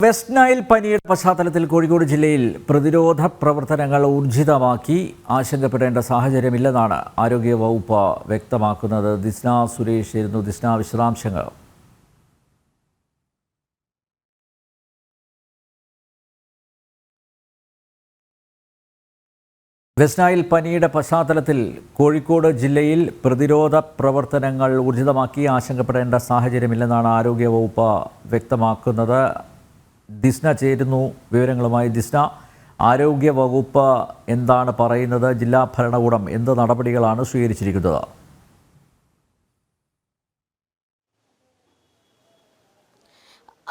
West Nile പനിയുടെ പശ്ചാത്തലത്തിൽ കോഴിക്കോട് ജില്ലയിൽ പ്രതിരോധ പ്രവർത്തനങ്ങൾ ഊർജിതമാക്കി ആശങ്കപ്പെടേണ്ട സാഹചര്യമില്ലെന്നാണ് ആരോഗ്യവകുപ്പ് വ്യക്തമാക്കുന്നത്. ദിസ്ന സുരേഷ് ആയിരുന്നു. ദിസ്ന, വിശദാംശങ്ങൾ. വെസ്റ്റ് നൈൽ പനിയുടെ പശ്ചാത്തലത്തിൽ കോഴിക്കോട് ജില്ലയിൽ പ്രതിരോധ പ്രവർത്തനങ്ങൾ ഊർജിതമാക്കി ആശങ്കപ്പെടേണ്ട സാഹചര്യമില്ലെന്നാണ് ആരോഗ്യവകുപ്പ് വ്യക്തമാക്കുന്നത്. ദിസ്ന ചേരുന്നു വിവരങ്ങളുമായി. ദിസ്ന, ആരോഗ്യവകുപ്പ് എന്താണ് പറയുന്നത്? ജില്ലാ ഭരണകൂടം എന്ത് നടപടികളാണ് സ്വീകരിച്ചിരിക്കുന്നത്?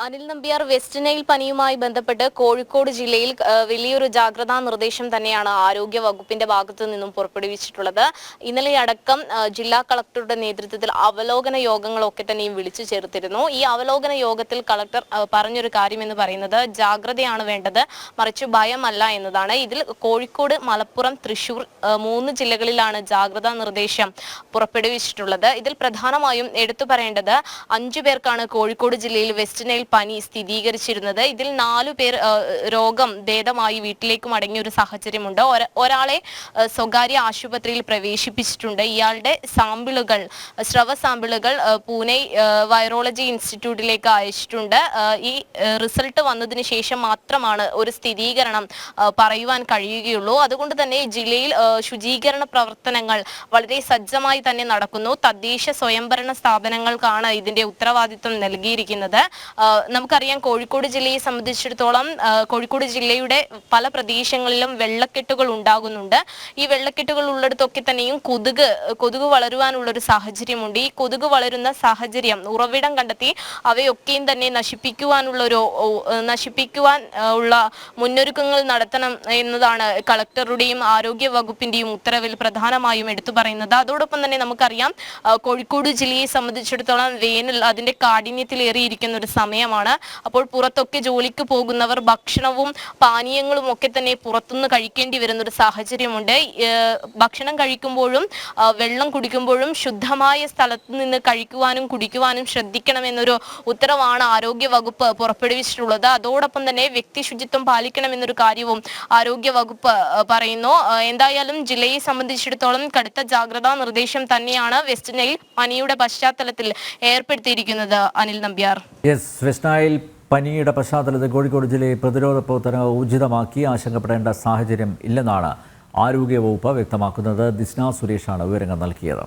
അനിൽ നമ്പ്യാർ, വെസ്റ്റ് നൈൽ പനിയുമായി ബന്ധപ്പെട്ട് കോഴിക്കോട് ജില്ലയിൽ വലിയൊരു ജാഗ്രതാ നിർദ്ദേശം തന്നെയാണ് ആരോഗ്യ വകുപ്പിന്റെ ഭാഗത്തു നിന്നും പുറപ്പെടുവിച്ചിട്ടുള്ളത്. ഇന്നലെ അടക്കം ജില്ലാ കളക്ടറുടെ നേതൃത്വത്തിൽ അവലോകന യോഗങ്ങളൊക്കെ തന്നെയും വിളിച്ചു ചേർത്തിരുന്നു. ഈ അവലോകന യോഗത്തിൽ കളക്ടർ പറഞ്ഞൊരു കാര്യം എന്ന് പറയുന്നത് ജാഗ്രതയാണ് വേണ്ടത്, മറിച്ച് ഭയമല്ല എന്നതാണ്. ഇതിൽ കോഴിക്കോട്, മലപ്പുറം, തൃശൂർ 3 ജില്ലകളിലാണ് ജാഗ്രതാ നിർദ്ദേശം പുറപ്പെടുവിച്ചിട്ടുള്ളത്. ഇതിൽ പ്രധാനമായും എടുത്തു പറയേണ്ടത് 5 പേർക്കാണ് കോഴിക്കോട് ജില്ലയിൽ വെസ്റ്റ് നൈൽ പനി സ്ഥിരീകരിച്ചിരുന്നത്. ഇതിൽ 4 പേർ രോഗം ഭേദമായി വീട്ടിലേക്ക് മടങ്ങിയ ഒരു സാഹചര്യമുണ്ട്. ഒരാളെ സ്വകാര്യ ആശുപത്രിയിൽ പ്രവേശിപ്പിച്ചിട്ടുണ്ട്. ഇയാളുടെ സ്രവ സാമ്പിളുകൾ പൂനെ വൈറോളജി ഇൻസ്റ്റിറ്റ്യൂട്ടിലേക്ക് അയച്ചിട്ടുണ്ട്. ഈ റിസൾട്ട് വന്നതിന് ശേഷം മാത്രമാണ് ഒരു സ്ഥിരീകരണം പറയുവാൻ കഴിയുകയുള്ളൂ. അതുകൊണ്ട് തന്നെ ജില്ലയിൽ ശുചീകരണ പ്രവർത്തനങ്ങൾ വളരെ സജ്ജമായി തന്നെ നടക്കുന്നു. തദ്ദേശ സ്വയംഭരണ സ്ഥാപനങ്ങൾക്കാണ് ഇതിന്റെ ഉത്തരവാദിത്വം നൽകിയിരിക്കുന്നത്. നമുക്കറിയാം, കോഴിക്കോട് ജില്ലയെ സംബന്ധിച്ചിടത്തോളം കോഴിക്കോട് ജില്ലയുടെ പല പ്രദേശങ്ങളിലും വെള്ളക്കെട്ടുകൾ ഉണ്ടാകുന്നുണ്ട്. ഈ വെള്ളക്കെട്ടുകൾ ഉള്ളിടത്തൊക്കെ തന്നെയും കൊതുക് വളരുവാനുള്ള ഒരു സാഹചര്യമുണ്ട്. ഈ കൊതുക് വളരുന്ന സാഹചര്യം ഉറവിടം കണ്ടെത്തി അവയൊക്കെയും തന്നെ നശിപ്പിക്കുവാൻ ഉള്ള മുന്നൊരുക്കങ്ങൾ നടത്തണം എന്നതാണ് കളക്ടറുടെയും ആരോഗ്യ വകുപ്പിന്റെയും ഉത്തരവിൽ പ്രധാനമായും എടുത്തു പറയുന്നത്. അതോടൊപ്പം തന്നെ നമുക്കറിയാം, കോഴിക്കോട് ജില്ലയെ സംബന്ധിച്ചിടത്തോളം വേനൽ അതിന്റെ കാഠിന്യത്തിലേറിയിരിക്കുന്ന ഒരു സമയമാണ്. അപ്പോൾ പുറത്തൊക്കെ ജോലിക്ക് പോകുന്നവർ ഭക്ഷണവും പാനീയങ്ങളും ഒക്കെ തന്നെ പുറത്തുനിന്ന് കഴിക്കേണ്ടി വരുന്ന ഒരു സാഹചര്യമുണ്ട്. ഭക്ഷണം കഴിക്കുമ്പോഴും വെള്ളം കുടിക്കുമ്പോഴും ശുദ്ധമായ സ്ഥലത്ത് നിന്ന് കഴിക്കുവാനും കുടിക്കുവാനും ശ്രദ്ധിക്കണമെന്നൊരു ഉത്തരവാണ് ആരോഗ്യ വകുപ്പ് പുറപ്പെടുവിച്ചിട്ടുള്ളത്. അതോടൊപ്പം തന്നെ വ്യക്തി ശുചിത്വം പാലിക്കണമെന്നൊരു കാര്യവും ആരോഗ്യ വകുപ്പ് പറയുന്നു. എന്തായാലും ജില്ലയെ സംബന്ധിച്ചിടത്തോളം കടുത്ത ജാഗ്രതാ നിർദ്ദേശം തന്നെയാണ് വെസ്റ്റ് നൈൽ പനിയുടെ പശ്ചാത്തലത്തിൽ ഏർപ്പെടുത്തിയിരിക്കുന്നത്. അനിൽ നമ്പ്യാർ. വെസ്റ്റ് നൈൽ പനിയുടെ പശ്ചാത്തലത്തിൽ കോഴിക്കോട് ജില്ലയിൽ പ്രതിരോധ പ്രവർത്തനങ്ങൾ ഊർജിതമാക്കി ആശങ്കപ്പെടേണ്ട സാഹചര്യം ഇല്ലെന്നാണ് ആരോഗ്യവകുപ്പ് വ്യക്തമാക്കുന്നത്. ദിസ്ന സുരേഷാണ് വിവരങ്ങൾ നൽകിയത്.